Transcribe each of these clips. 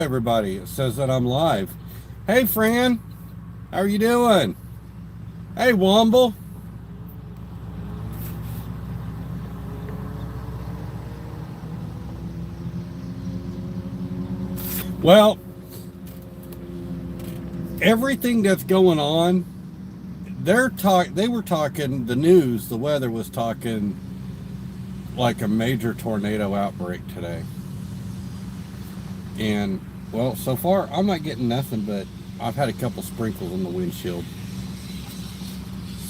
Everybody, it says that I'm live. Hey, Fran, how are you doing? Hey, Womble. Well, everything that's going on, they were talking, the news, the weather was talking like a major tornado outbreak today. And, well, so far, I'm not getting nothing, but I've had a couple sprinkles on the windshield.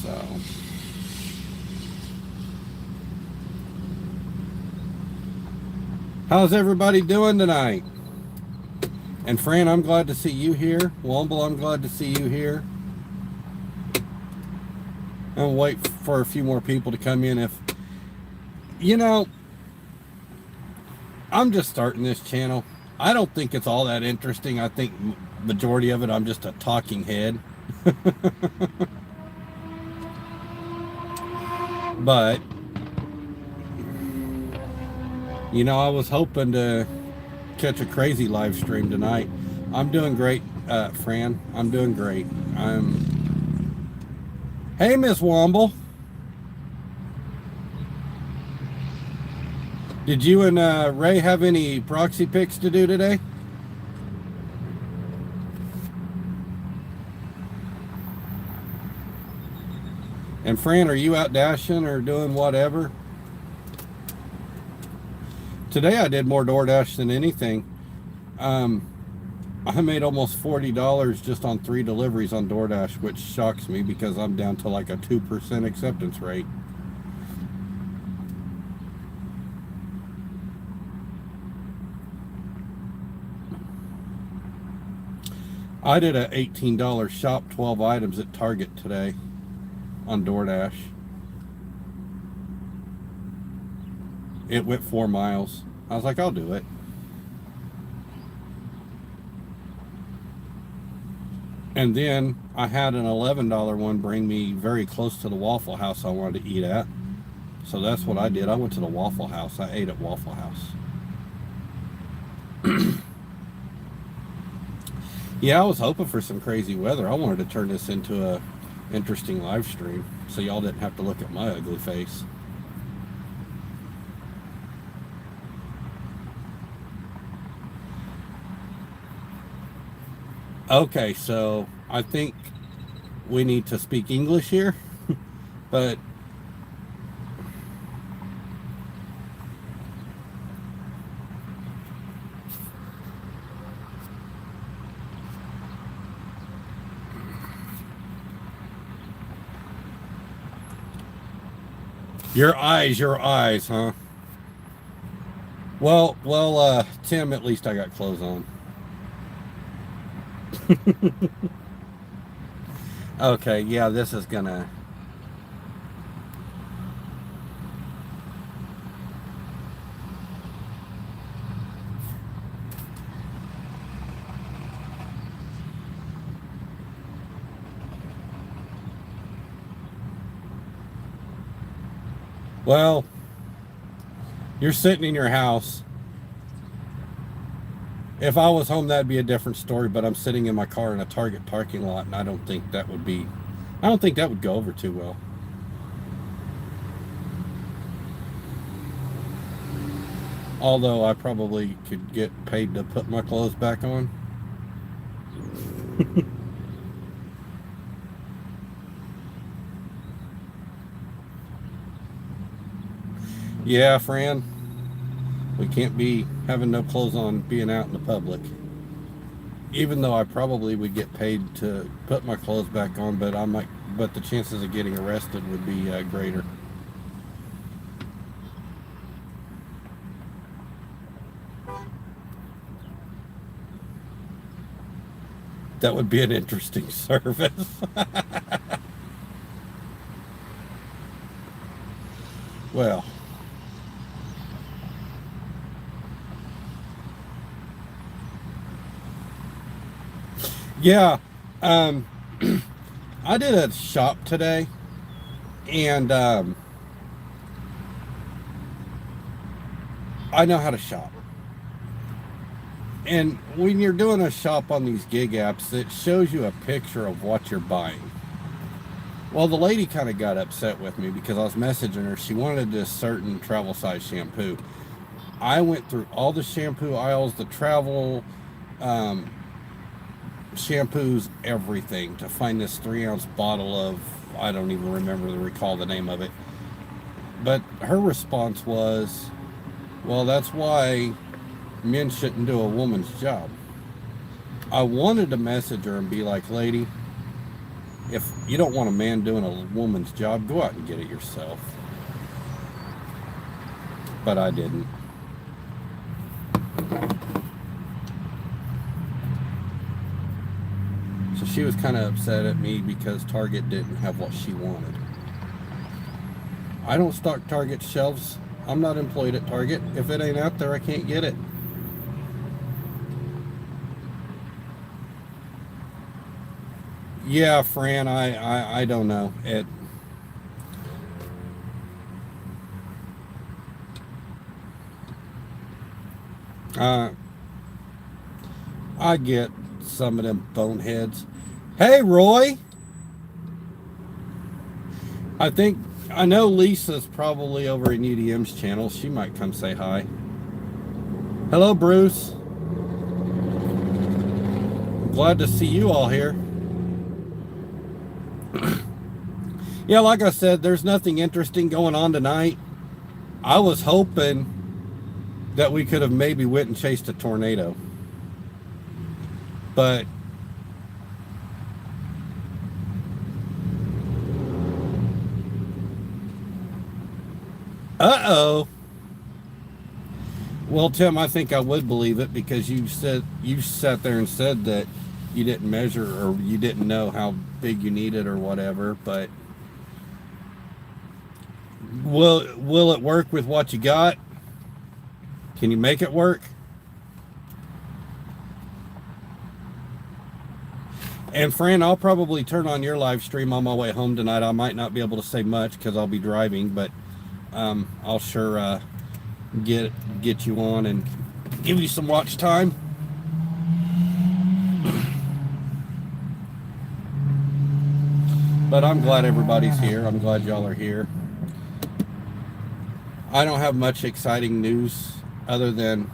So, how's everybody doing tonight? And Fran, I'm glad to see you here. Womble, I'm glad to see you here. I'll wait for a few more people to come in. If, you know, I'm just starting this channel. I don't think it's all that interesting. I think majority of it, I'm just a talking head. But, I was hoping to catch a crazy live stream tonight. I'm doing great, Fran. I'm doing great. Hey, Miss Womble. Did you and Ray have any proxy picks to do today? And Fran, are you out dashing or doing whatever? Today I did more DoorDash than anything. I made almost $40 just on 3 deliveries on DoorDash, which shocks me because I'm down to like a 2% acceptance rate. I did a $18 shop 12 items at Target today on DoorDash. It went 4 miles. I was like, I'll do it. And then I had an $11 one bring me very close to the Waffle House I wanted to eat at. So that's what I did. I went to the Waffle House. I ate at Waffle House. Yeah, I was hoping for some crazy weather. I wanted to turn this into a interesting live stream so y'all didn't have to look at my ugly face. Okay, so I think we need to speak English here, but your eyes, huh? Well, Tim, at least I got clothes on. Okay, yeah, this is gonna... Well, you're sitting in your house. If I was home, that'd be a different story, but I'm sitting in my car in a Target parking lot, and I don't think that would go over too well. Although I probably could get paid to put my clothes back on. Yeah, Fran, we can't be having no clothes on being out in the public. Even though I probably would get paid to put my clothes back on, but the chances of getting arrested would be greater. That would be an interesting service. Well, yeah, I did a shop today, and I know how to shop. And when you're doing a shop on these gig apps, it shows you a picture of what you're buying. Well, the lady kind of got upset with me because I was messaging her. She wanted this certain travel size shampoo. I went through all the shampoo aisles, the travel um, shampoos, everything to find this 3 ounce bottle of, I don't even recall the name of it. But her response was, well, that's why men shouldn't do a woman's job. I wanted to message her and be like, lady, if you don't want a man doing a woman's job, go out and get it yourself. But I didn't. So she was kind of upset at me because Target didn't have what she wanted. I don't stock Target shelves. I'm not employed at Target. If it ain't out there, I can't get it. Yeah, Fran, I don't know. Uh, I get some of them boneheads. Hey, Roy. I know Lisa's probably over in UDM's channel. She might come say hi. Hello, Bruce. Glad to see you all here. Yeah, like I said, there's nothing interesting going on tonight. I was hoping that we could have maybe went and chased a tornado. But uh-oh. Well, Tim, I think I would believe it because you sat there and said that you didn't measure or you didn't know how big you needed or whatever, but will it work with what you got? Can you make it work? And Fran, I'll probably turn on your live stream on my way home tonight. I might not be able to say much because I'll be driving, but I'll sure get you on and give you some watch time. But I'm glad everybody's here. I'm glad y'all are here. I don't have much exciting news other than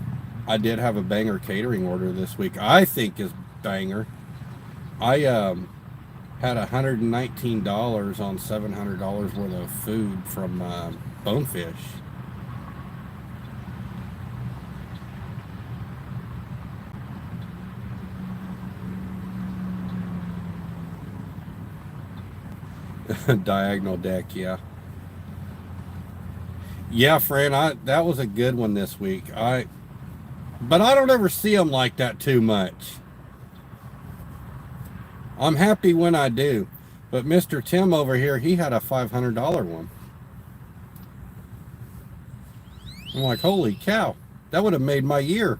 I did have a banger catering order this week. I think is banger. I had $119 on $700 worth of food from Bonefish. Diagonal deck, yeah. Yeah, Fran, that was a good one this week. But I don't ever see them like that too much. I'm happy when I do. But Mr. Tim over here, he had a $500 one. I'm like, holy cow, that would have made my year.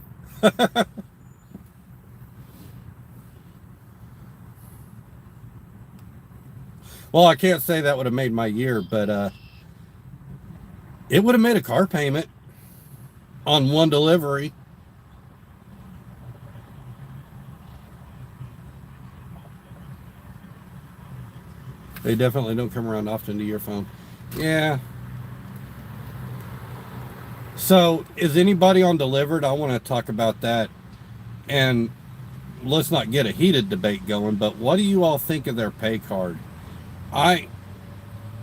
Well, I can't say that would have made my year, but it would have made a car payment on one delivery. They definitely don't come around often to your phone. Yeah. So, is anybody on delivered? I want to talk about that. And let's not get a heated debate going, but what do you all think of their pay card?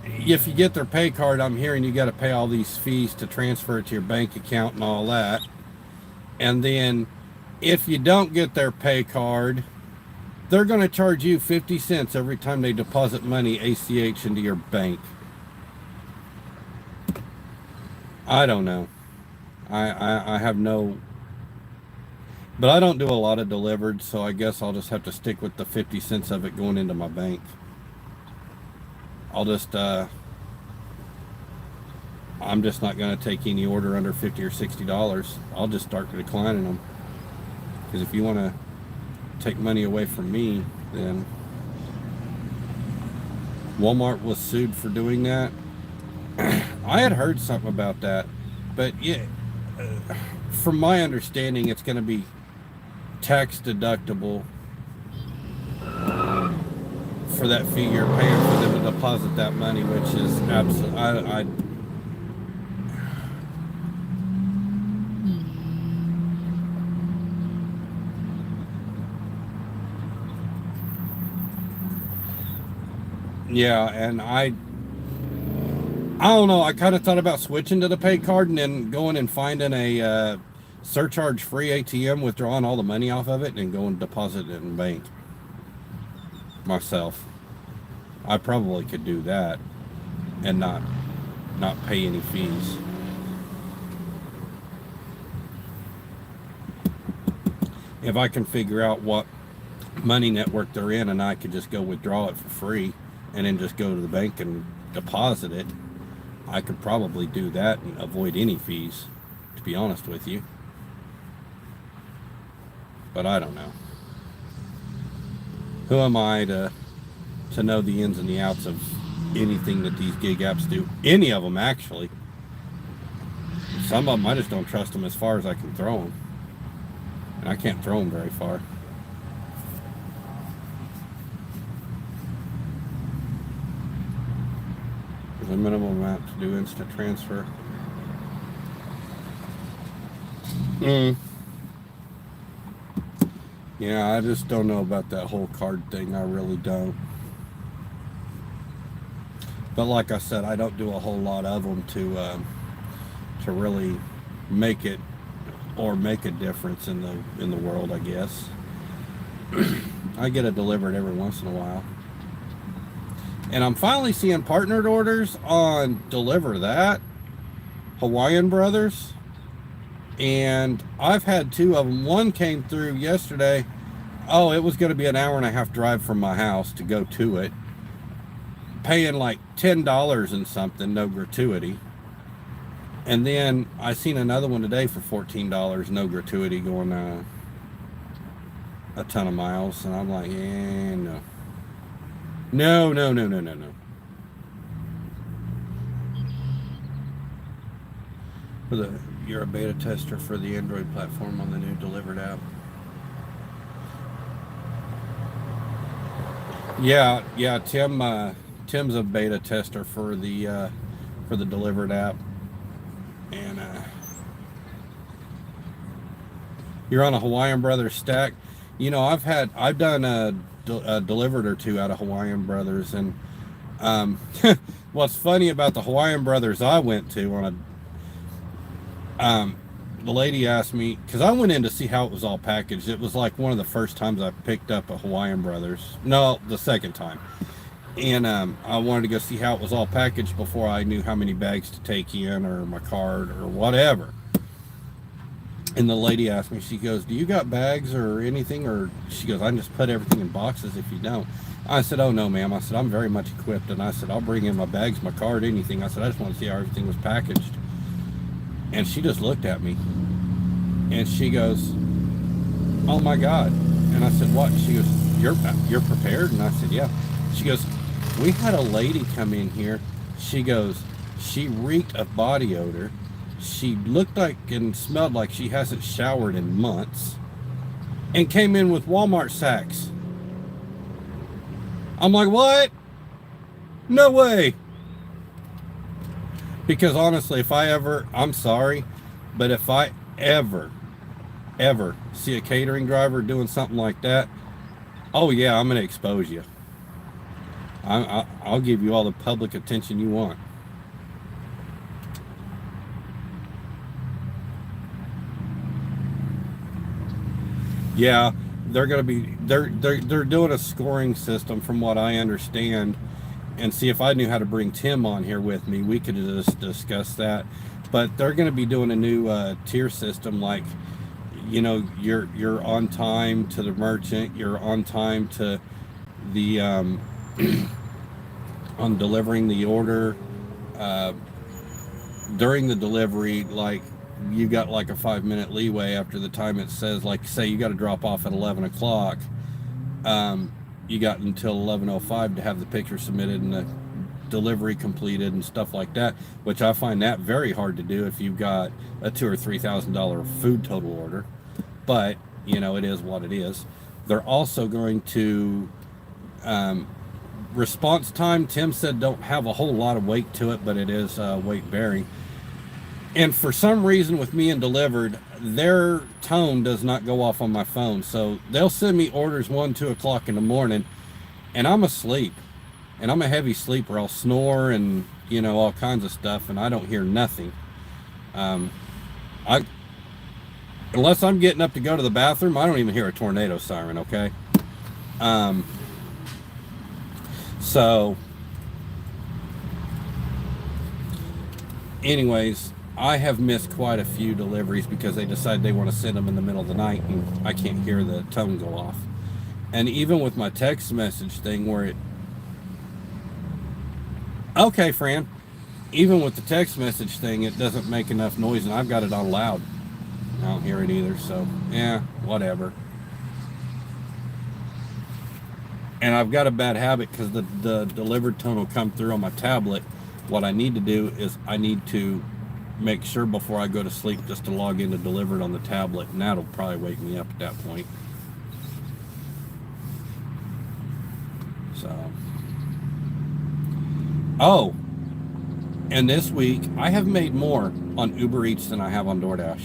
If you get their pay card, I'm hearing you got to pay all these fees to transfer it to your bank account and all that. And then if you don't get their pay card, they're going to charge you 50 cents every time they deposit money ACH into your bank. I don't know. I have no... But I don't do a lot of delivered, so I guess I'll just have to stick with the 50 cents of it going into my bank. I'm just not going to take any order under $50 or $60. I'll just start declining them. Because if you want to take money away from me, then Walmart was sued for doing that. I had heard something about that, but yeah, from my understanding, it's going to be tax deductible for that fee you're paying for them to deposit that money, which is absolutely, yeah, and I don't know. I kind of thought about switching to the pay card and then going and finding a surcharge-free ATM, withdrawing all the money off of it, and going and deposit it in the bank myself. I probably could do that and not pay any fees. If I can figure out what money network they're in, and I could just go withdraw it for free and then just go to the bank and deposit it, I could probably do that and avoid any fees, to be honest with you. But I don't know. Who am I to know the ins and the outs of anything that these gig apps do? Any of them, actually. Some of them, I just don't trust them as far as I can throw them. And I can't throw them very far. There's a minimum amount to do instant transfer. Yeah, I just don't know about that whole card thing. I really don't. But like I said, I don't do a whole lot of them to really make it or make a difference in the world, I guess. I get it delivered every once in a while. And I'm finally seeing partnered orders on Deliver That, Hawaiian Brothers. And I've had two of them. One came through yesterday. Oh, it was going to be an hour and a half drive from my house to go to it. Paying like $10 and something, no gratuity. And then I seen another one today for $14, no gratuity, going a ton of miles. And I'm like, no. No. You're a beta tester for the Android platform on the new Delivered app. Yeah, Tim's a beta tester for the Delivered app. And you're on a Hawaiian Brothers stack. You know, I've done a Delivered or two out of Hawaiian Brothers, and what's funny about the Hawaiian Brothers I went to on the lady asked me, because I went in to see how it was all packaged. It was like one of the first times I picked up a Hawaiian Brothers. No, the second time. And I wanted to go see how it was all packaged before I knew how many bags to take in or my card or whatever. And the lady asked me, she goes, do you got bags or anything? Or she goes, I can just put everything in boxes if you don't. I said, oh no, ma'am. I said, I'm very much equipped. And I said, I'll bring in my bags, my card, anything. I said, I just want to see how everything was packaged. And she just looked at me and she goes, oh my God. And I said, what? She goes, you're prepared? And I said, yeah. She goes, we had a lady come in here. She goes, she reeked of body odor. She looked like and smelled like she hasn't showered in months, and came in with Walmart sacks. I'm like, what? No way. Because honestly, I'm sorry, but if I ever see a catering driver doing something like that, oh yeah, I'm going to expose you. I'll give you all the public attention you want. Yeah, they're doing a scoring system from what I understand. And see, if I knew how to bring Tim on here with me, we could just discuss that. But they're going to be doing a new tier system, like, you know, you're on time to the merchant, you're on time to the on delivering the order. During the delivery, like, you got like a 5-minute leeway after the time it says, like, say you got to drop off at 11 o'clock. You got until 11:05 to have the picture submitted and the delivery completed and stuff like that, which I find that very hard to do if you've got a $2,000 or $3,000 food total order. But you know, it is what it is. They're also going to, response time, Tim said, don't have a whole lot of weight to it, but it is weight bearing. And for some reason with me and delivered, their tone does not go off on my phone. So they'll send me orders 1, 2 o'clock in the morning, and I'm asleep. And I'm a heavy sleeper. I'll snore and, you know, all kinds of stuff, and I don't hear nothing. I Unless I'm getting up to go to the bathroom, I don't even hear a tornado siren, okay? So, anyways, I have missed quite a few deliveries because they decide they want to send them in the middle of the night and I can't hear the tone go off. And even with my text message thing where it... Okay, Fran. Even with the text message thing, it doesn't make enough noise, and I've got it on loud. I don't hear it either, so yeah, whatever. And I've got a bad habit because the delivered tone will come through on my tablet. What I need to do is I need to make sure before I go to sleep just to log into delivered on the tablet, and that'll probably wake me up at that point. So, oh, and this week I have made more on Uber Eats than I have on DoorDash.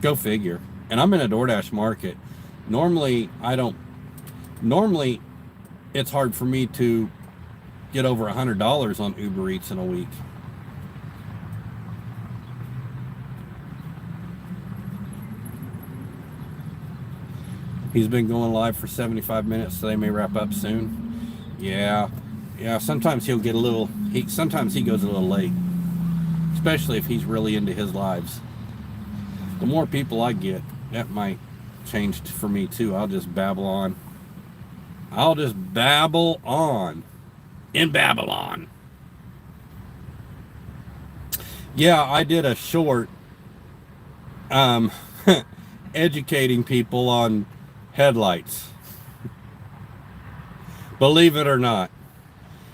Go figure. And I'm in a DoorDash market. Normally it's hard for me to get over $100 on Uber Eats in a week. He's been going live for 75 minutes, so they may wrap up soon. Yeah, sometimes he'll get a little, sometimes he goes a little late, especially if he's really into his lives. The more people I get, that might change for me too. I'll just babble on. In Babylon. Yeah, I did a short educating people on headlights. Believe it or not,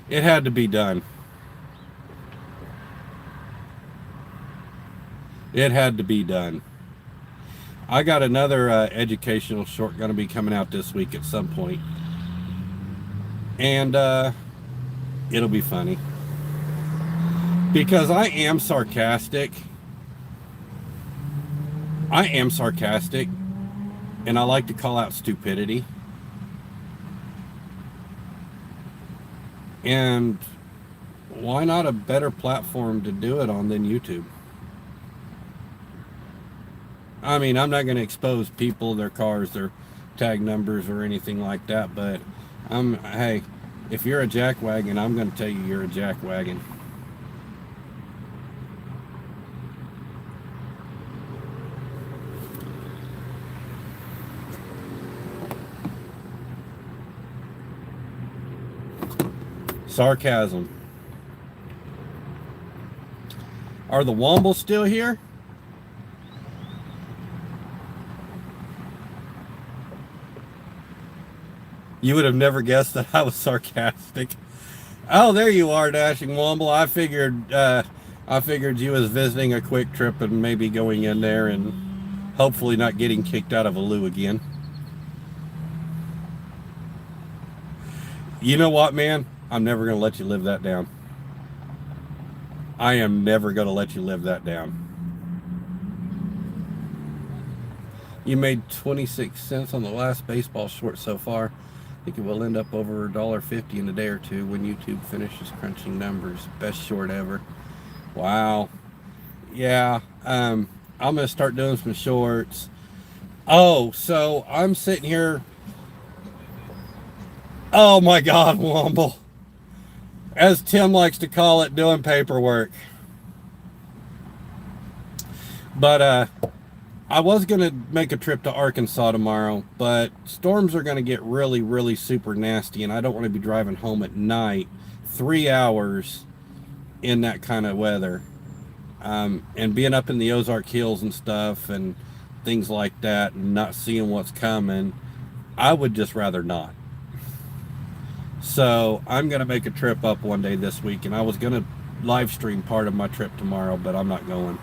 it had to be done. It had to be done. I got another educational short going to be coming out this week at some point. And it'll be funny. Because I am sarcastic. And I like to call out stupidity. And why not a better platform to do it on than YouTube? I mean, I'm not going to expose people, their cars, their tag numbers, or anything like that, but hey, if you're a jackwagon, I'm going to tell you you're a jackwagon. Sarcasm. Are the Wombles still here? You would have never guessed that I was sarcastic. Oh, there you are, Dashing Womble. I figured you was visiting a quick trip and maybe going in there and hopefully not getting kicked out of a loo again. You know what, man? I'm never going to let you live that down. I am never going to let you live that down. You made 26 cents on the last baseball short so far. I think it will end up over $1.50 in a day or two when YouTube finishes crunching numbers. Best short ever. Wow. Yeah, I'm going to start doing some shorts. Oh, so I'm sitting here. Oh my God, Womble. As Tim likes to call it, doing paperwork. But I was going to make a trip to Arkansas tomorrow, but storms are going to get really, really super nasty, and I don't want to be driving home at night 3 hours in that kind of weather. And being up in the Ozark Hills and stuff and things like that and not seeing what's coming, I would just rather not. So I'm going to make a trip up one day this week, and I was going to live stream part of my trip tomorrow, but I'm not going.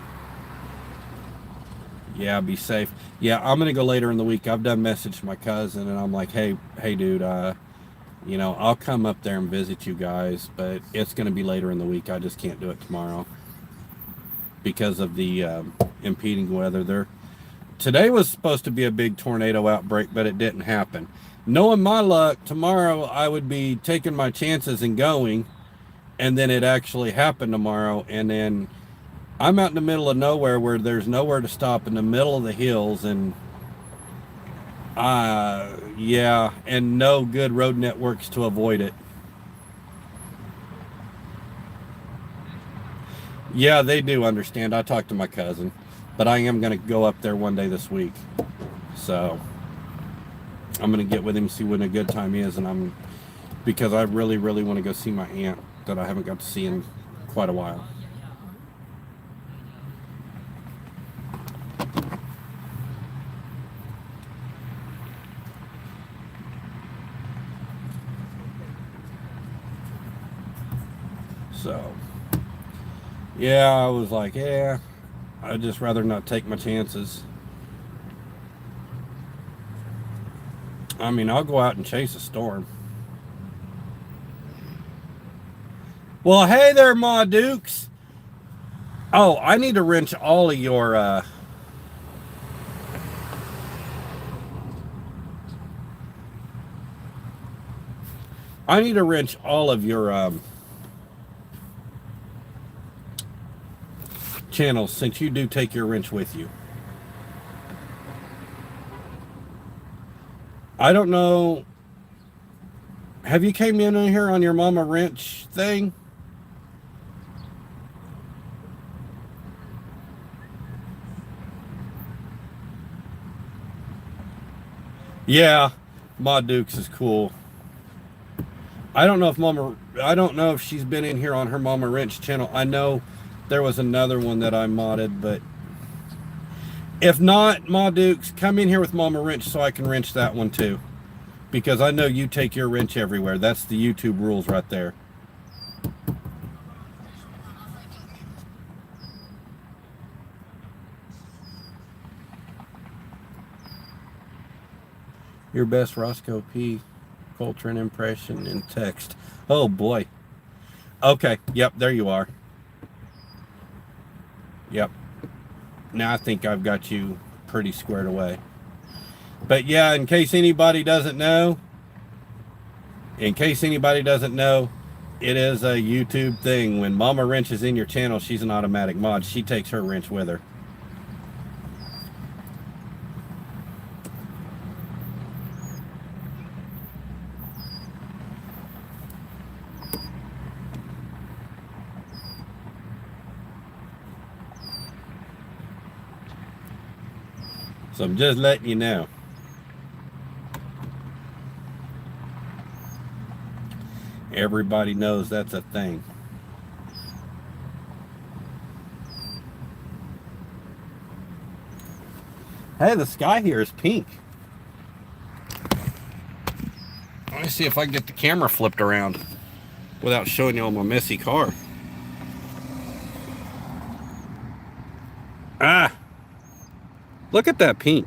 Yeah, be safe. Yeah, I'm gonna go later in the week. I've done message to my cousin, and I'm like, hey, dude, I'll come up there and visit you guys, but it's gonna be later in the week. I just can't do it tomorrow because of the impeding weather. Today was supposed to be a big tornado outbreak, but it didn't happen. Knowing my luck, tomorrow I would be taking my chances and going, and then it actually happened tomorrow, and then I'm out in the middle of nowhere where there's nowhere to stop in the middle of the hills, and yeah, and no good road networks to avoid it. Yeah, they do understand. I talked to my cousin, but I am going to go up there one day this week. So I'm going to get with him, see when a good time is, and because I really, really want to go see my aunt that I haven't got to see in quite a while. So, yeah, I was like, yeah, I'd just rather not take my chances. I mean, I'll go out and chase a storm. Well, hey there, Ma Dukes. Oh, I need to wrench all of your, I need to wrench all of your, channels since you do take your wrench with you. I don't know. Have you came in here on your mama wrench thing? Yeah, Ma Dukes is cool. I don't know if she's been in here on her Mama Wrench channel. I know there was another one that I modded, but if not, Ma Dukes, come in here with Mama Wrench so I can wrench that one too. Because I know you take your wrench everywhere. That's the YouTube rules right there. Your best Roscoe P. Coltrane impression in text. Oh boy. Okay, yep, there you are. Yep. Now I think I've got you pretty squared away. But yeah, in case anybody doesn't know, it is a YouTube thing. When Mama Wrench is in your channel, she's an automatic mod. She takes her wrench with her. So I'm just letting you know. Everybody knows that's a thing. Hey, the sky here is pink. Let me see if I can get the camera flipped around without showing you all my messy car. Ah! Look at that pink.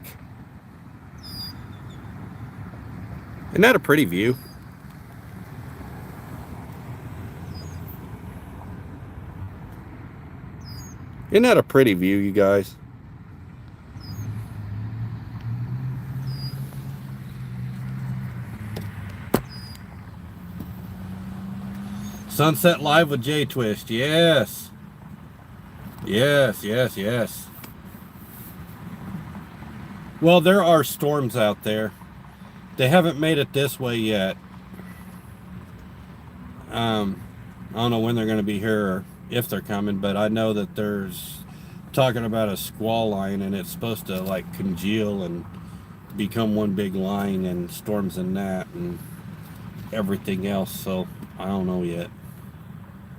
Isn't that a pretty view? Isn't that a pretty view, you guys? Sunset Live with J Twist. Yes. Yes, yes, yes. Well, there are storms out there. They haven't made it this way yet. I don't know when they're going to be here or if they're coming, but I know that there's talking about a squall line, and it's supposed to like congeal and become one big line, and storms in that and everything else. So I don't know yet.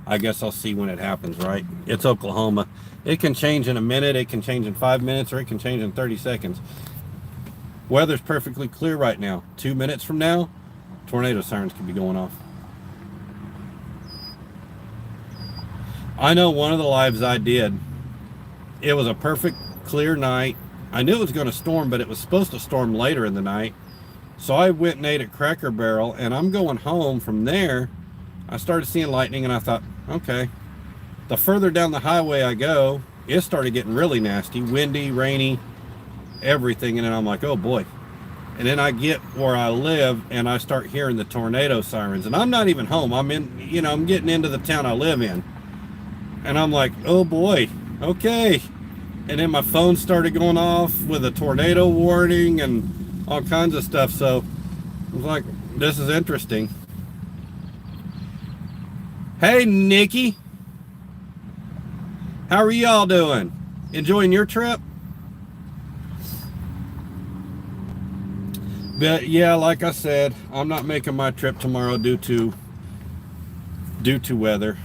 I guess I'll see when it happens, right? It's Oklahoma. It can change in a minute, it can change in 5 minutes, or it can change in 30 seconds. Weather's perfectly clear right now. 2 minutes from now, tornado sirens could be going off. I know one of the lives I did, it was a perfect clear night. I knew it was going to storm, but it was supposed to storm later in the night. So I went and ate at Cracker Barrel, and I'm going home from there. I started seeing lightning, and I thought, okay. The further down the highway I go, it started getting really nasty, windy, rainy, everything. And then I'm like, oh boy. And then I get where I live, and I start hearing the tornado sirens. And I'm not even home. I'm in, I'm getting into the town I live in. And I'm like, oh boy, okay. And then my phone started going off with a tornado warning and all kinds of stuff. So I was like, this is interesting. Hey, Nikki. How are y'all doing? Enjoying your trip? But yeah, like I said, I'm not making my trip tomorrow due to weather.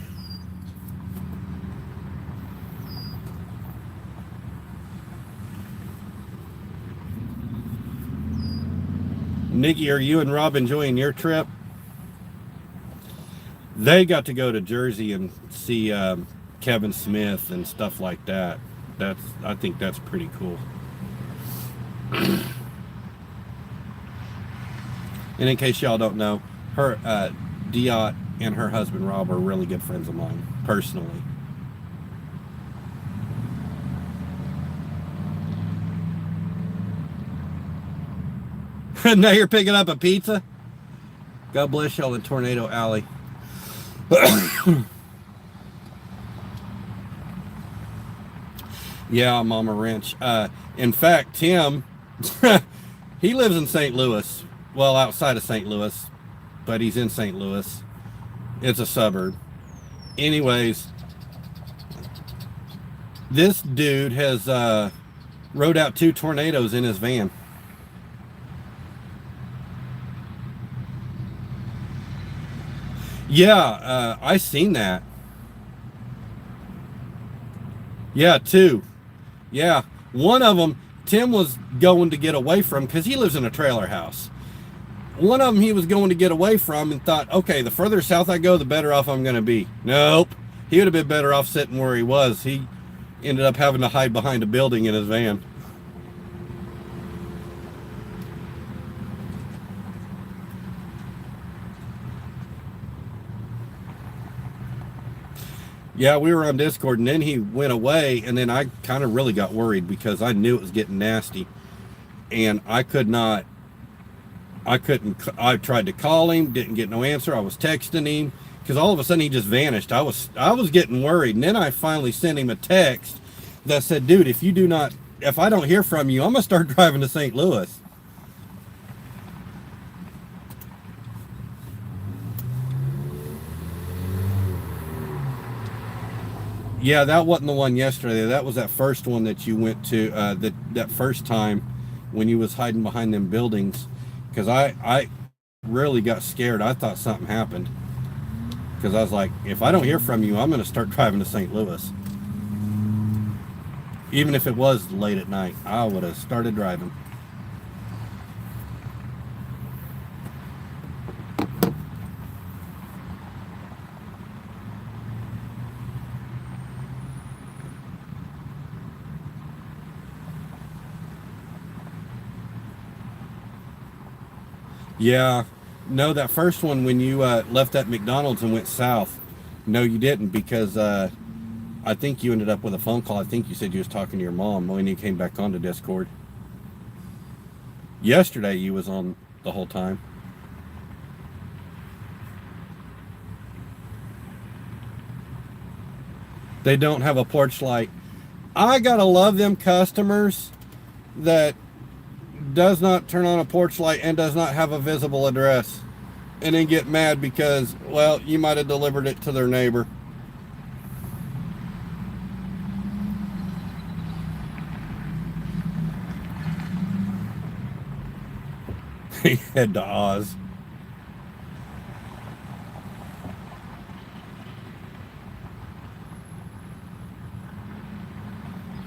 Nikki, are you and Rob enjoying your trip? They got to go to Jersey and see Kevin Smith and stuff like that. I think that's pretty cool. And in case y'all don't know, her Diot and her husband Rob are really good friends of mine, personally. Now you're picking up a pizza? God bless y'all in Tornado Alley. Yeah, Mama Wrench. In fact, Tim, he lives in St. Louis. Well, outside of St. Louis, but he's in St. Louis. It's a suburb. Anyways, this dude has rode out 2 tornadoes in his van. Yeah, I seen that. Yeah, 2. Yeah, one of them, Tim was going to get away from, because he lives in a trailer house. One of them he was going to get away from and thought, okay, the further south I go, the better off I'm going to be. Nope. He would have been better off sitting where he was. He ended up having to hide behind a building in his van. Yeah, we were on Discord, and then he went away, and then I kind of really got worried because I knew it was getting nasty. And I couldn't, I tried to call him, didn't get no answer. I was texting him, because all of a sudden he just vanished. I was getting worried, and then I finally sent him a text that said, dude, if I don't hear from you, I'm going to start driving to St. Louis. Yeah, that wasn't the one yesterday. That was that first one that you went to, that first time when you was hiding behind them buildings. Because I really got scared. I thought something happened. Because I was like, if I don't hear from you, I'm going to start driving to St. Louis. Even if it was late at night, I would have started driving. Yeah, no, that first one when you left that McDonald's and went south, no, you didn't, because I think you ended up with a phone call. I think you said you was talking to your mom when you came back onto Discord. Yesterday you was on the whole time. They don't have a porch light. I gotta love them customers that does not turn on a porch light and does not have a visible address, and then get mad because, well, you might have delivered it to their neighbor. He head to Oz.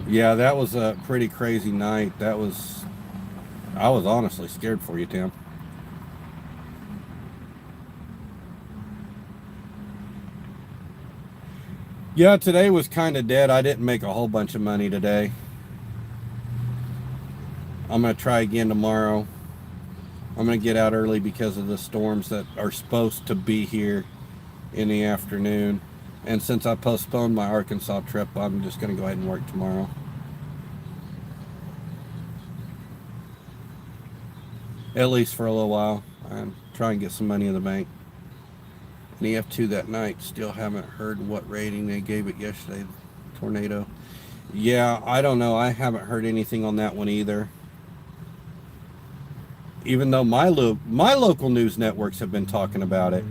Yeah, that was a pretty crazy night. I was honestly scared for you, Tim. Yeah, today was kind of dead. I didn't make a whole bunch of money today. I'm going to try again tomorrow. I'm going to get out early because of the storms that are supposed to be here in the afternoon. And since I postponed my Arkansas trip, I'm just going to go ahead and work tomorrow. At least for a little while. And try and get some money in the bank. And EF2 that night, still haven't heard what rating they gave it yesterday. Tornado. Yeah, I don't know. I haven't heard anything on that one either. Even though my local news networks have been talking about it.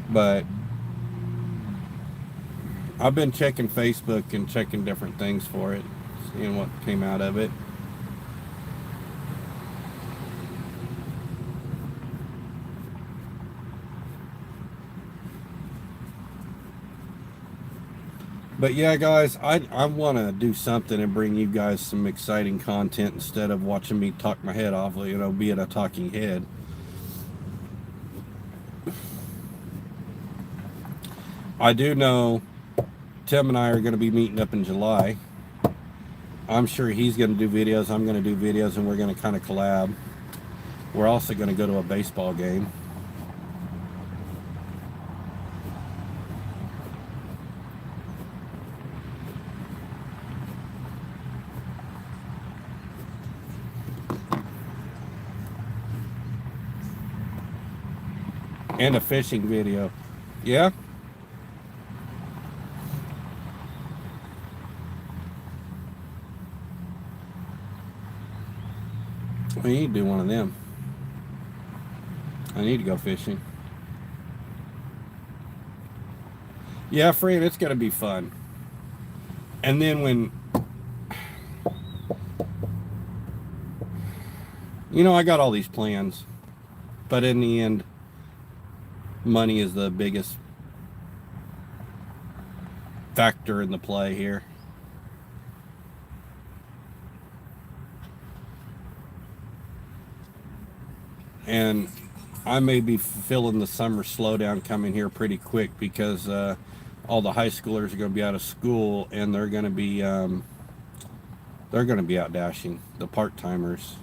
But I've been checking Facebook and checking different things for it, seeing what came out of it. But yeah, guys, I want to do something and bring you guys some exciting content instead of watching me talk my head off, you know, being a talking head. I do know Tim and I are going to be meeting up in July. I'm sure he's going to do videos, I'm going to do videos, and we're going to kind of collab. We're also going to go to a baseball game. And a fishing video. Yeah? We need to do one of them. I need to go fishing. Yeah, friend, it's going to be fun. And then when... You know, I got all these plans. But in the end, money is the biggest factor in the play here. And I may be feeling the summer slowdown coming here pretty quick because all the high schoolers are going to be out of school and they're going to be out dashing. The part-timers,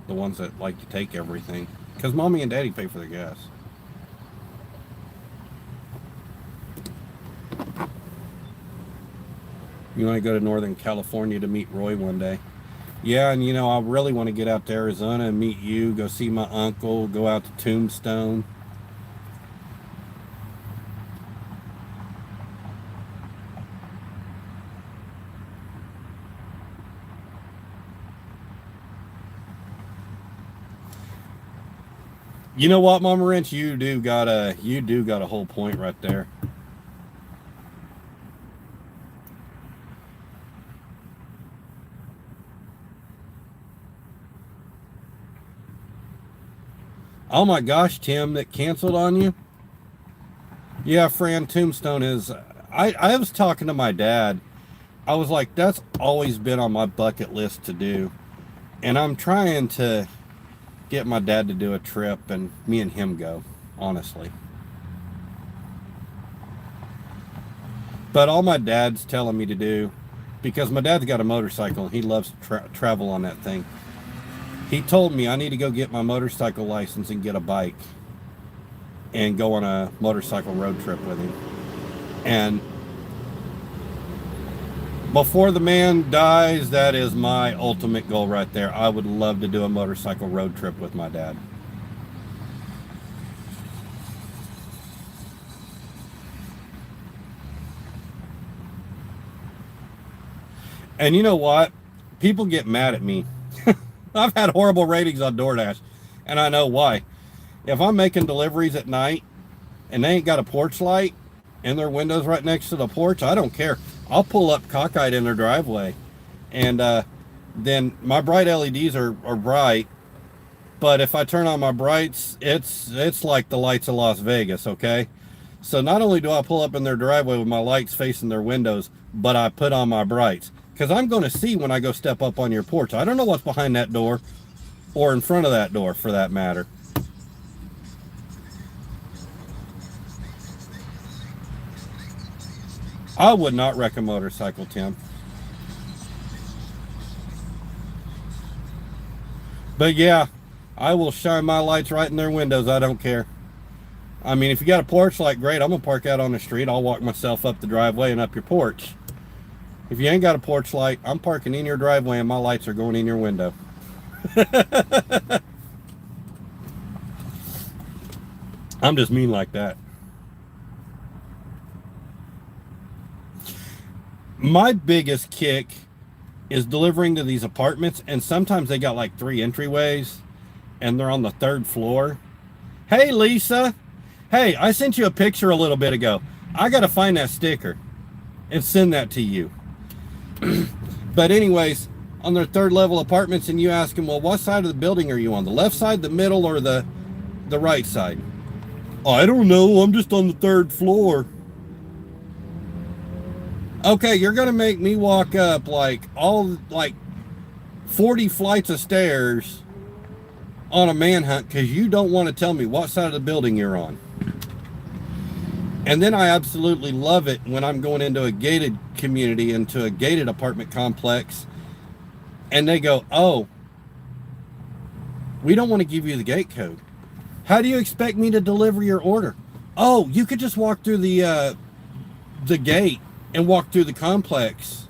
the ones that like to take everything, because mommy and daddy pay for the gas. You want to go to Northern California to meet Roy one day? Yeah, and you know, I really want to get out to Arizona and meet you, go see my uncle, go out to Tombstone. You know what, Mama Wrench, you do got a whole point right there. Oh my gosh, Tim, that canceled on you? Yeah, Fran, Tombstone is... I was talking to my dad. I was like, that's always been on my bucket list to do. And I'm trying to get my dad to do a trip and me and him go, honestly. But all my dad's telling me to do, because my dad's got a motorcycle and he loves to travel on that thing. He told me I need to go get my motorcycle license and get a bike and go on a motorcycle road trip with him. And before the man dies, that is my ultimate goal right there. I would love to do a motorcycle road trip with my dad. And you know what? People get mad at me. I've had horrible ratings on DoorDash, and I know why. If I'm making deliveries at night and they ain't got a porch light and their window's right next to the porch, I don't care. I'll pull up cockeyed in their driveway, and then my bright LEDs are bright, but if I turn on my brights, it's like the lights of Las Vegas, okay? So not only do I pull up in their driveway with my lights facing their windows, but I put on my brights. Because I'm going to see when I go step up on your porch. I don't know what's behind that door or in front of that door, for that matter. I would not wreck a motorcycle, Tim. But yeah, I will shine my lights right in their windows. I don't care. I mean, if you got a porch light, great. I'm going to park out on the street. I'll walk myself up the driveway and up your porch. If you ain't got a porch light, I'm parking in your driveway and my lights are going in your window. I'm just mean like that. My biggest kick is delivering to these apartments, and sometimes they got like 3 entryways and they're on the 3rd floor. Hey, Lisa. Hey, I sent you a picture a little bit ago. I got to find that sticker and send that to you. But anyways, on their 3rd level apartments, and you ask them, well, what side of the building are you on? The left side, the middle, or the right side? I don't know. I'm just on the 3rd floor. Okay, you're going to make me walk up like 40 flights of stairs on a manhunt because you don't want to tell me what side of the building you're on. And then I absolutely love it when I'm going into a gated community, into a gated apartment complex, and they go, oh, we don't want to give you the gate code. How do you expect me to deliver your order? Oh, you could just walk through the gate and walk through the complex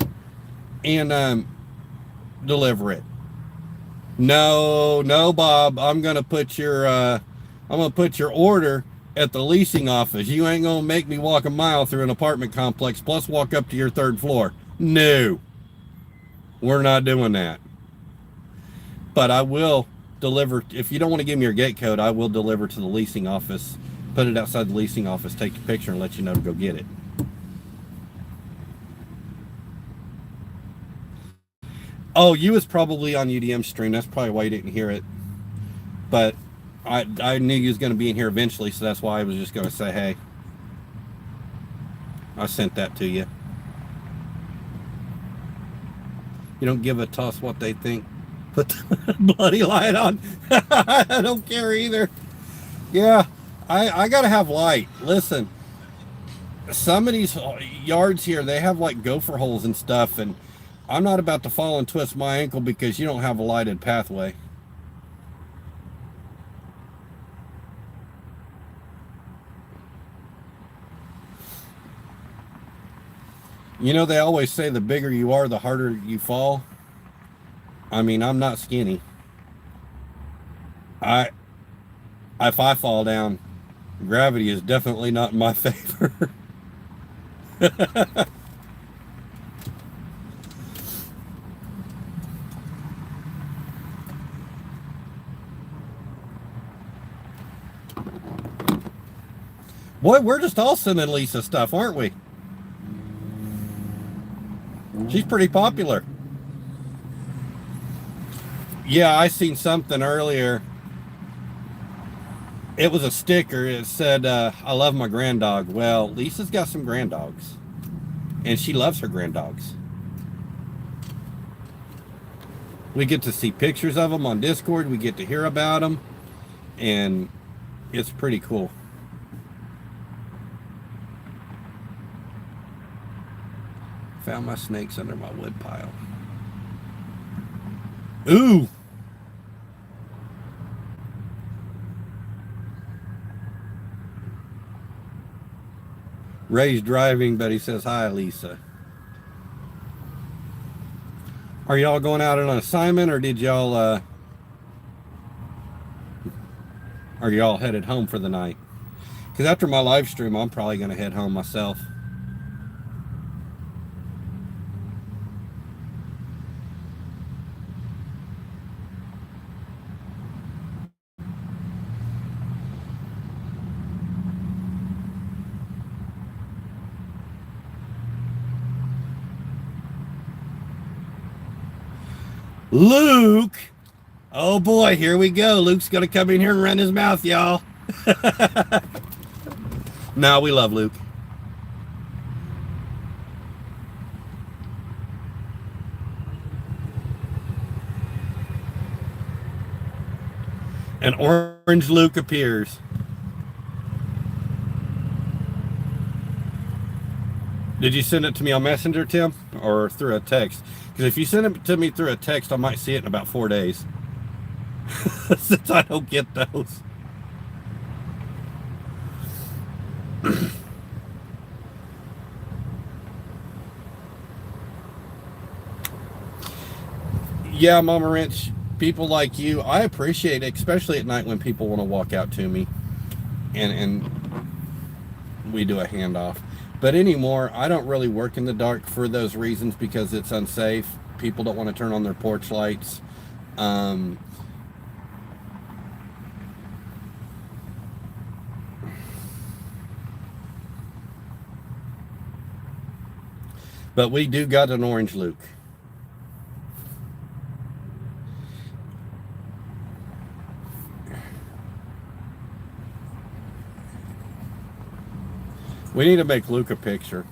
and deliver it. No, Bob. I'm gonna put your order at the leasing office. You ain't gonna make me walk a mile through an apartment complex plus walk up to your 3rd floor. No, we're not doing that. But I will deliver. If you don't want to give me your gate code, I will deliver to the leasing office, put it outside the leasing office, take a picture, and let you know to go get it. Oh, you was probably on UDM stream. That's probably why you didn't hear it. But I knew you was going to be in here eventually, so that's why I was just going to say, hey, I sent that to you. You don't give a toss what they think. Put the bloody light on. I don't care either. Yeah, I got to have light. Listen, some of these yards here, they have like gopher holes and stuff, and I'm not about to fall and twist my ankle because you don't have a lighted pathway. You know, they always say the bigger you are, the harder you fall. I mean, I'm not skinny. If I fall down, gravity is definitely not in my favor. Boy, we're just all sending Lisa stuff, aren't we? She's pretty popular. Yeah, I seen something earlier. It was a sticker. It said, I love my grand dog. Well, Lisa's got some grand dogs, and she loves her grand dogs. We get to see pictures of them on Discord. We get to hear about them, and it's pretty cool. Found my snakes under my wood pile. Ooh! Ray's driving, but he says, hi, Lisa. Are y'all going out on an assignment, or did y'all, are y'all headed home for the night? Because after my live stream, I'm probably going to head home myself. Luke! Oh boy, here we go. Luke's gonna come in here and run his mouth, y'all. No, we love Luke. And orange Luke appears. Did you send it to me on Messenger, Tim, or through a text? Because if you send it to me through a text, I might see it in about 4 days. Since I don't get those. Yeah, Mama Wrench, people like you, I appreciate it, especially at night when people want to walk out to me and we do a handoff. But anymore, I don't really work in the dark for those reasons, because it's unsafe. People don't want to turn on their porch lights. But we do got an orange Luke. We need to make Luke a picture.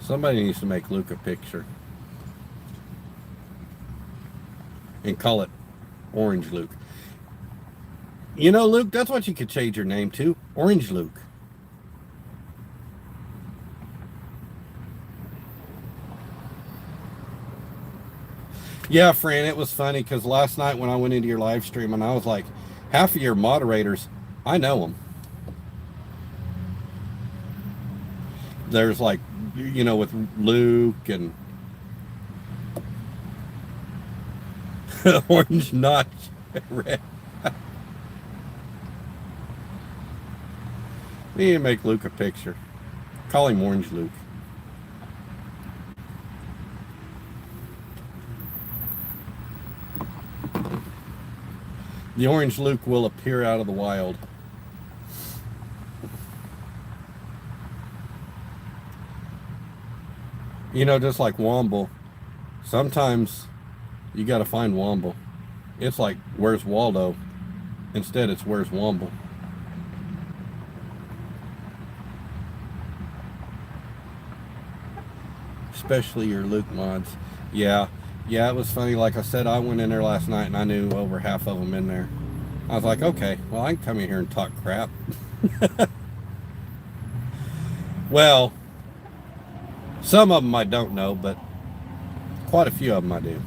Somebody needs to make Luke a picture. And call it Orange Luke. You know, Luke, that's what you could change your name to. Orange Luke. Yeah, Fran, it was funny because last night when I went into your live stream and I was like, half of your moderators, I know them. There's like, you know, with Luke and orange, not red. We need to make Luke a picture. Call him Orange Luke. The Orange Luke will appear out of the wild. You know, just like Womble, sometimes you got to find Womble. It's like, where's Waldo? Instead, it's where's Womble. Especially your Luke mods. Yeah, it was funny. Like I said, I went in there last night and I knew over half of them in there. I was like, okay, well, I can come in here and talk crap. Well, some of them I don't know, but quite a few of them I do.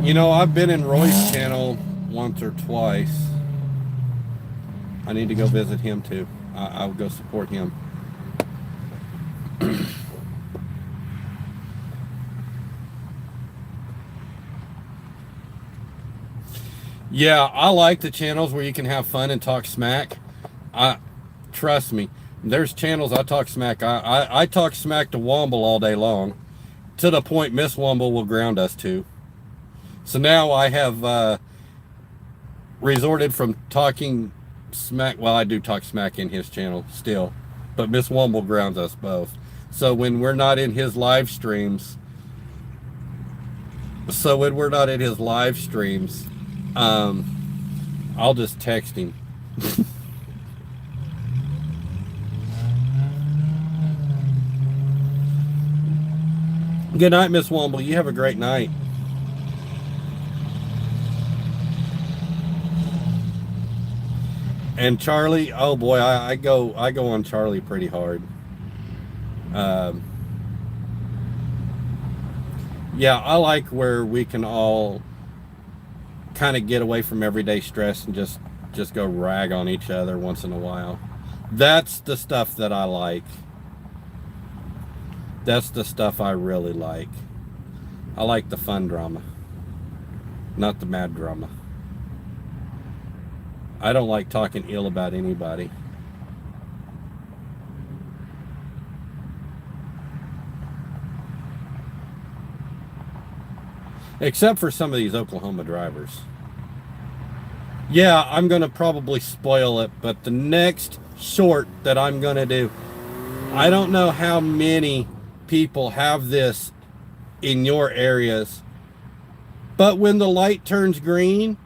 You know, I've been in Roy's channel once or twice. I need to go visit him too. I'll go support him. Yeah, I like the channels where you can have fun and talk smack. Trust me, there's channels I talk smack. I talk smack to Womble all day long, to the point Miss Womble will ground us to. So now I have resorted from talking smack. Well, I do talk smack in his channel still, but Miss Womble grounds us both. So when we're not in his live streams, I'll just text him. Good night, Miss Womble. You have a great night. And Charlie, oh boy, I go on Charlie pretty hard. Yeah, I like where we can all kind of get away from everyday stress and just go rag on each other once in a while. That's the stuff that I like. That's the stuff I really like. I like the fun drama, not the mad drama. I don't like talking ill about anybody. Except for some of these Oklahoma drivers. Yeah, I'm going to probably spoil it, but the next short that I'm going to do, I don't know how many people have this in your areas, but when the light turns green,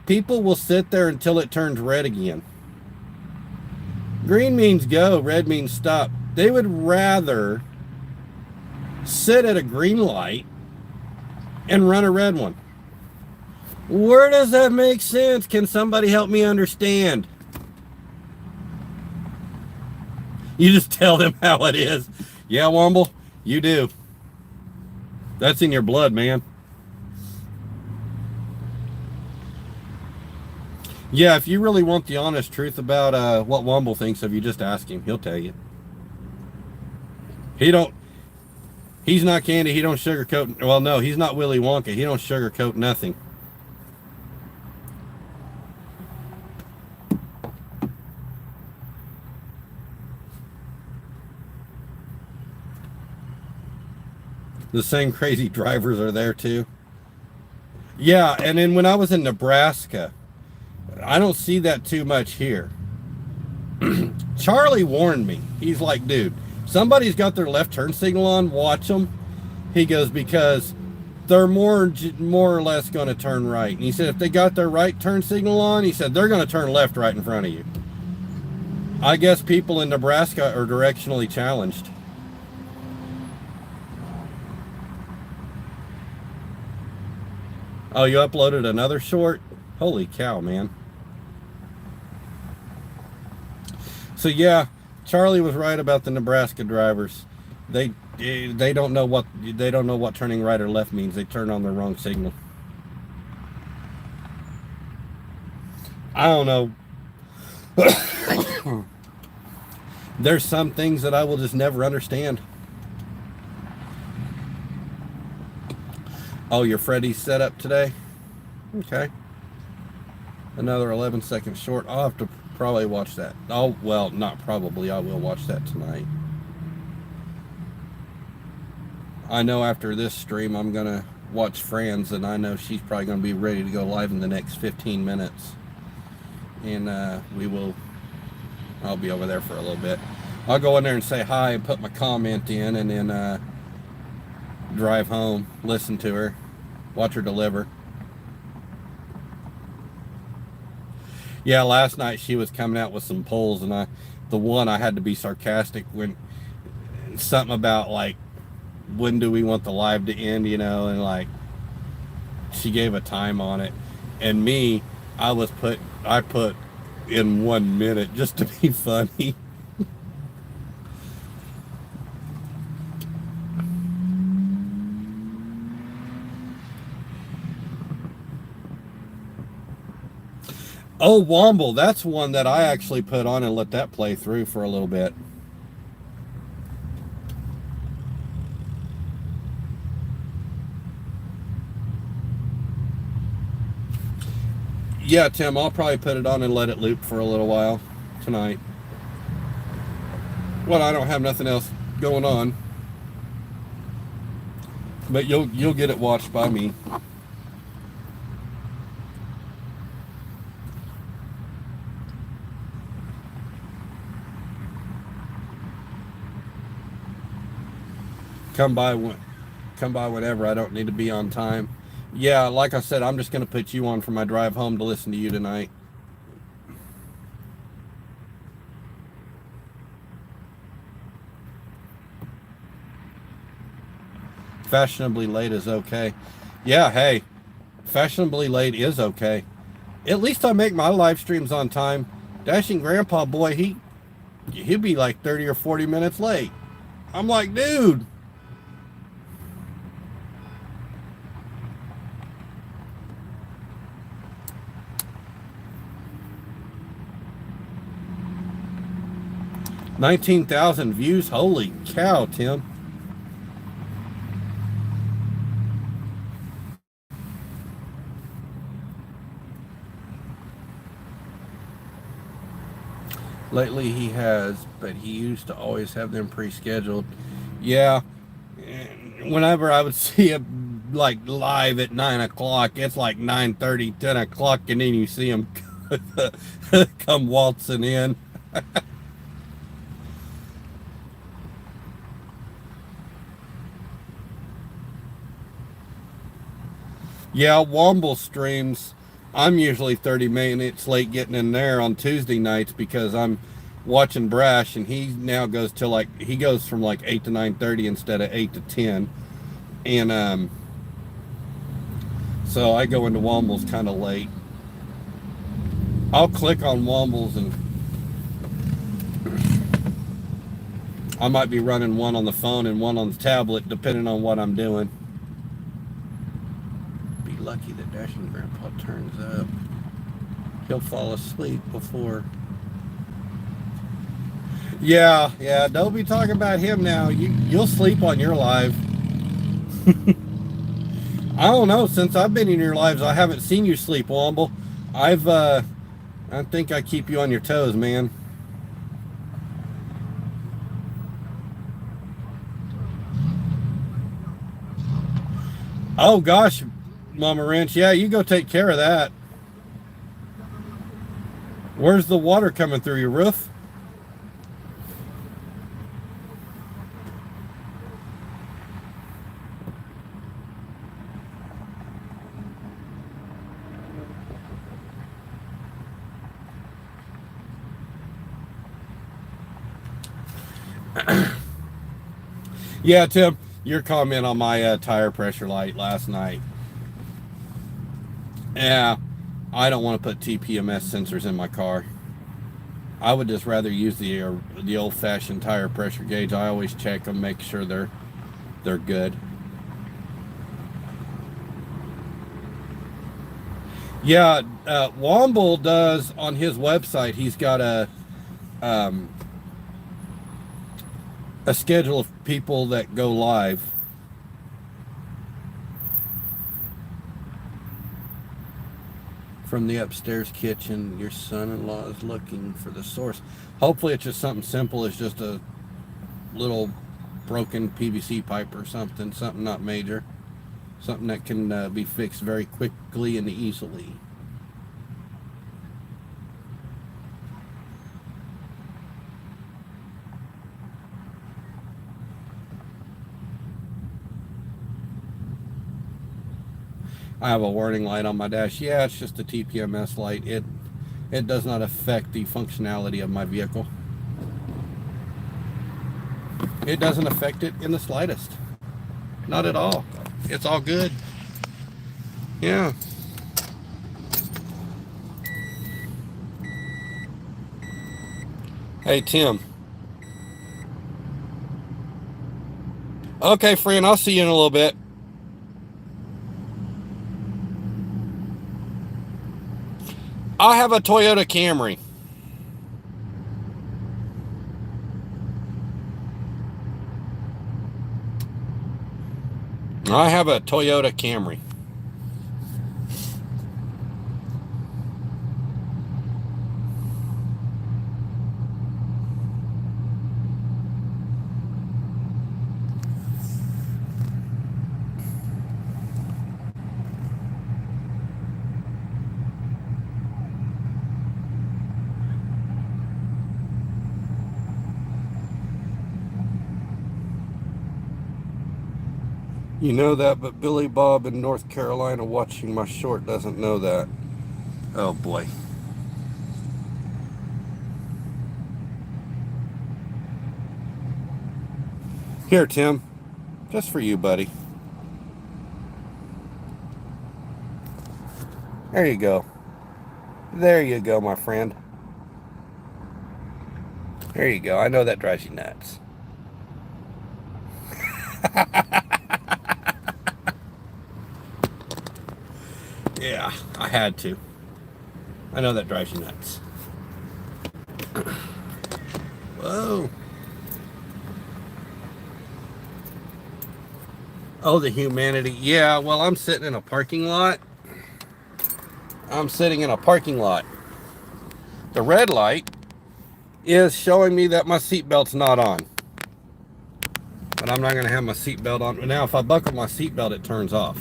people will sit there until it turns red again. Green means go, red means stop. They would rather sit at a green light and run a red one. Where does that make sense? Can somebody help me understand? You just tell them how it is. Yeah, Womble, you do. That's in your blood, man. Yeah, if you really want the honest truth about what Womble thinks of you, just ask him. He'll tell you. He don't. He's not candy. He don't sugarcoat. Well, no, he's not Willy Wonka. He don't sugarcoat nothing. The same crazy drivers are there too. Yeah, and then when I was in Nebraska, I don't see that too much here. Charlie warned me. He's like, dude, somebody's got their left turn signal on. Watch them. He goes, because they're more or less going to turn right. And he said, if they got their right turn signal on, he said, they're going to turn left right in front of you. I guess people in Nebraska are directionally challenged. Oh, you uploaded another short? Holy cow, man. So yeah, Charlie was right about the Nebraska drivers. They don't know what turning right or left means. They turn on the wrong signal. I don't know. There's some things that I will just never understand. Oh, your Freddy's set up today? Okay. Another 11 seconds short. I'll have to probably watch that. Oh, well, not probably. I will watch that tonight. I know after this stream I'm going to watch Fran's, and I know she's probably going to be ready to go live in the next 15 minutes. And I'll be over there for a little bit. I'll go in there and say hi and put my comment in, and then drive home, listen to her, watch her deliver. Yeah, last night she was coming out with some polls, and the one I had to be sarcastic when something about like, when do we want the live to end, and like she gave a time on it, and me, I put in 1 minute just to be funny. Oh, Womble, that's one that I actually put on and let that play through for a little bit. Yeah, Tim, I'll probably put it on and let it loop for a little while tonight. Well, I don't have nothing else going on. But you'll get it watched by me. Come by whenever. I don't need to be on time. Yeah, like I said, I'm just going to put you on for my drive home to listen to you tonight. Fashionably late is okay. Yeah, hey, fashionably late is okay. At least I make my live streams on time. Dashing Grandpa Boy, he'll be like 30 or 40 minutes late. I'm like, dude. $19,000 views. Holy cow, Tim. Lately he has, but he used to always have them pre-scheduled. Yeah, whenever I would see him like live at 9 o'clock, it's like 9:30, 10 o'clock, and then you see him come waltzing in. Yeah, Womble streams, I'm usually 30 minutes late getting in there on Tuesday nights because I'm watching Brash, and he now goes to he goes from like 8 to 9:30 instead of 8 to 10. And so I go into Womble's kind of late. I'll click on Womble's and I might be running one on the phone and one on the tablet, depending on what I'm doing. Be lucky that Dashing Grandpa turns up. He'll fall asleep before. Yeah, don't be talking about him now. You'll sleep on your live. I don't know. Since I've been in your lives, I haven't seen you sleep, Womble. I think I keep you on your toes, man. Oh gosh, Mama Wrench. Yeah, you go take care of that. Where's the water coming through your roof? Yeah, Tim, your comment on my tire pressure light last night. Yeah, I don't want to put TPMS sensors in my car. I would just rather use the old-fashioned tire pressure gauge. I always check them, make sure they're good. Yeah, Womble does on his website. He's got a schedule of people that go live. From the upstairs kitchen, your son-in-law is looking for the source. Hopefully it's just something simple. It's just a little broken PVC pipe or something not major. Something that can be fixed very quickly and easily. I have a warning light on my dash. Yeah, it's just a TPMS light. It does not affect the functionality of my vehicle. It doesn't affect it in the slightest. Not at all. It's all good. Yeah. Hey, Tim. Okay, friend, I'll see you in a little bit. I have a Toyota Camry. I have a Toyota Camry. You know that, but Billy Bob in North Carolina watching my short doesn't know that. Oh boy. Here, Tim. Just for you, buddy. There you go. There you go, my friend. There you go. I know that drives you nuts. Yeah, I had to. I know that drives you nuts. Whoa. Oh, the humanity. Yeah, well, I'm sitting in a parking lot. The red light is showing me that my seatbelt's not on. But I'm not going to have my seatbelt on. Now, if I buckle my seatbelt, it turns off.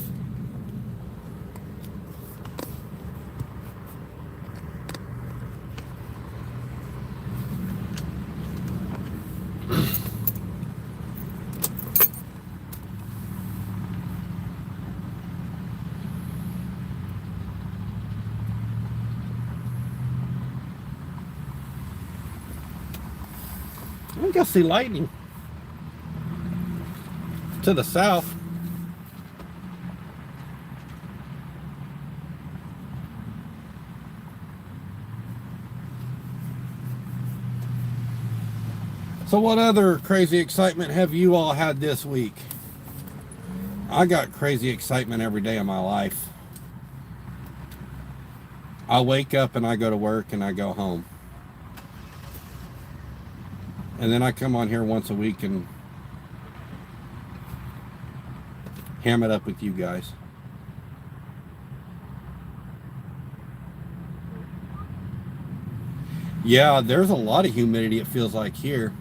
I think I see lightning to the south. So what other crazy excitement have you all had this week? I got crazy excitement every day of my life. I wake up and I go to work and I go home. And then I come on here once a week and ham it up with you guys. Yeah, there's a lot of humidity, it feels like here.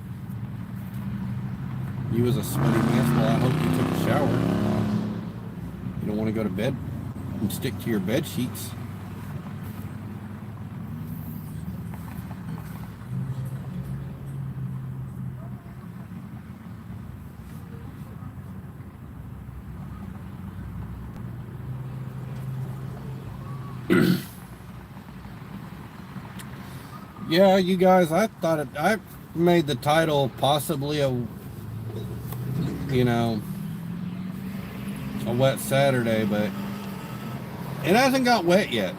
You was a sweaty mess. Well, I hope you took a shower. You don't want to go to bed and stick to your bed sheets. Yeah, you guys, I made the title possibly a wet Saturday, but it hasn't got wet yet.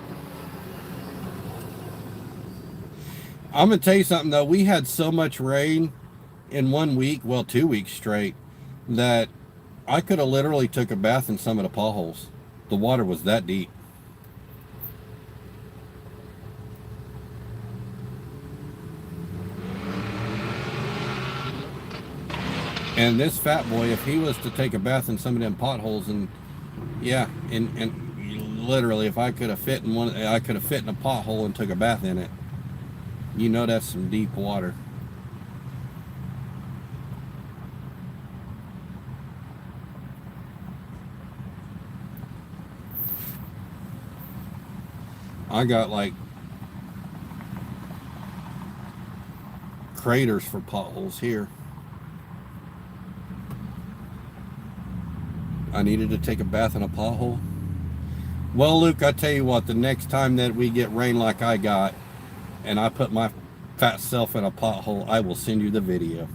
I'm gonna tell you something though, we had so much rain in 1 week, well 2 weeks straight, that I could have literally took a bath in some of the potholes. The water was that deep. And this fat boy, if he was to take a bath in some of them potholes, and yeah, and literally, if I could have fit in one, I could have fit in a pothole and took a bath in it. You know that's some deep water. I got like craters for potholes here. I needed to take a bath in a pothole. Well, Luke, I tell you what, the next time that we get rain like I got, and I put my fat self in a pothole, I will send you the video.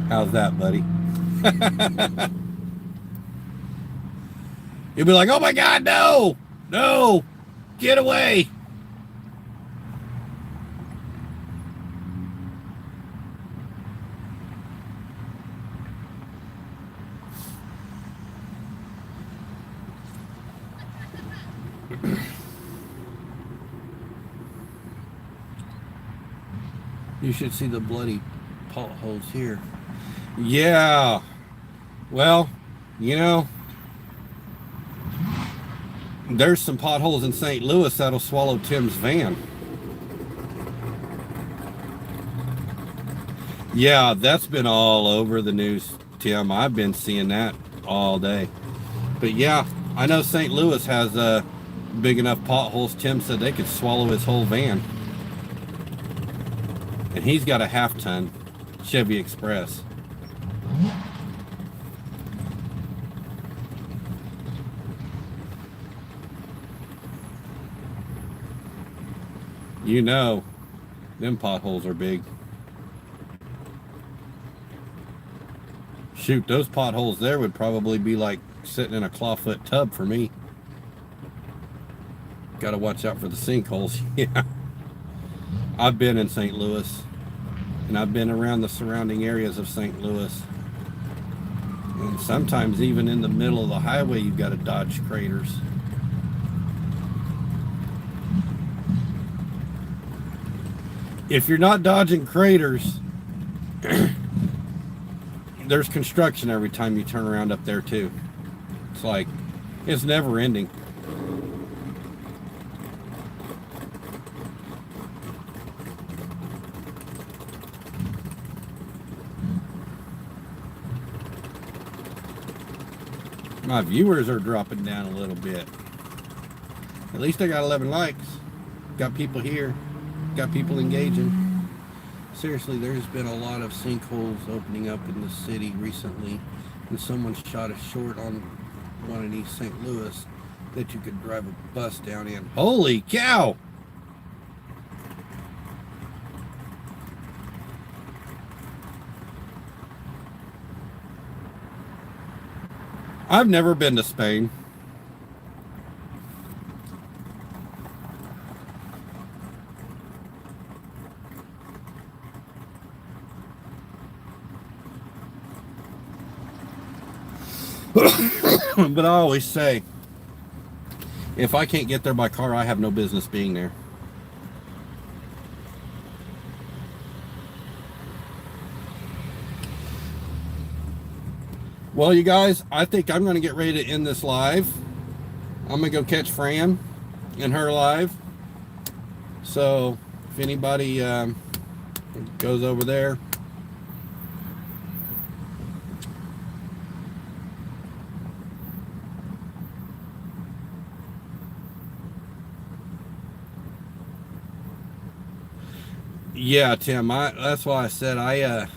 How's that, buddy? You'll be like, oh my God, no! No! Get away! You should see the bloody potholes here. Yeah. Well, there's some potholes in St. Louis that'll swallow Tim's van. Yeah, that's been all over the news, Tim. I've been seeing that all day. But yeah, I know St. Louis has big enough potholes. Tim said they could swallow his whole van. And he's got a half-ton Chevy Express. You know, them potholes are big. Shoot, those potholes there would probably be like sitting in a clawfoot tub for me. Got to watch out for the sinkholes. Yeah. I've been in St. Louis, and I've been around the surrounding areas of St. Louis. And sometimes even in the middle of the highway, you've got to dodge craters. If you're not dodging craters, there's construction every time you turn around up there too. It's like, it's never ending. My viewers are dropping down a little bit. At least I got 11 likes. Got people here. Got people engaging. Seriously, there's been a lot of sinkholes opening up in the city recently, and someone shot a short on one in East St. Louis that you could drive a bus down in. Holy cow! I've never been to Spain. But I always say, if I can't get there by car, I have no business being there. Well, you guys, I think I'm going to get ready to end this live. I'm going to go catch Fran in her live. So, if anybody goes over there. Yeah, Tim, that's why I said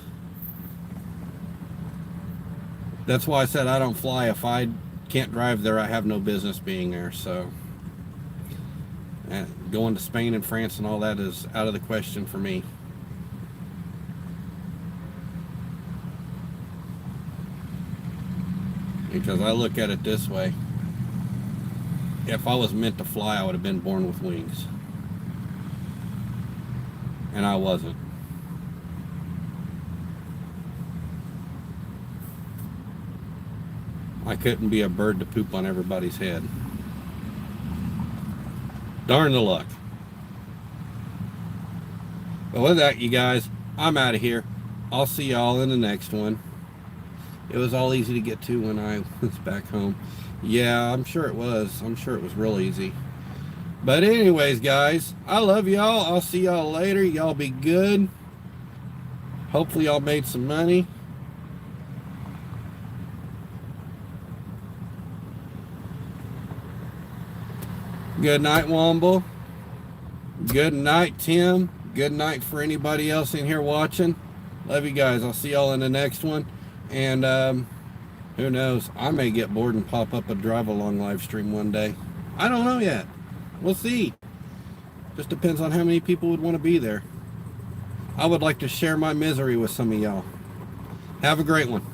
that's why I said I don't fly. If I can't drive there, I have no business being there. So, going to Spain and France and all that is out of the question for me. Because I look at it this way. If I was meant to fly, I would have been born with wings. And I wasn't. I couldn't be a bird to poop on everybody's head. Darn the luck. But with that, you guys, I'm out of here. I'll see y'all in the next one. It was all easy to get to when I was back home. Yeah, I'm sure it was. I'm sure it was real easy. But anyways, guys, I love y'all. I'll see y'all later. Y'all be good. Hopefully y'all made some money. Good night, Womble. Good night, Tim. Good night for anybody else in here watching. Love you guys. I'll see y'all in the next one. And who knows? I may get bored and pop up a drive-along live stream one day. I don't know yet. We'll see. Just depends on how many people would want to be there. I would like to share my misery with some of y'all. Have a great one.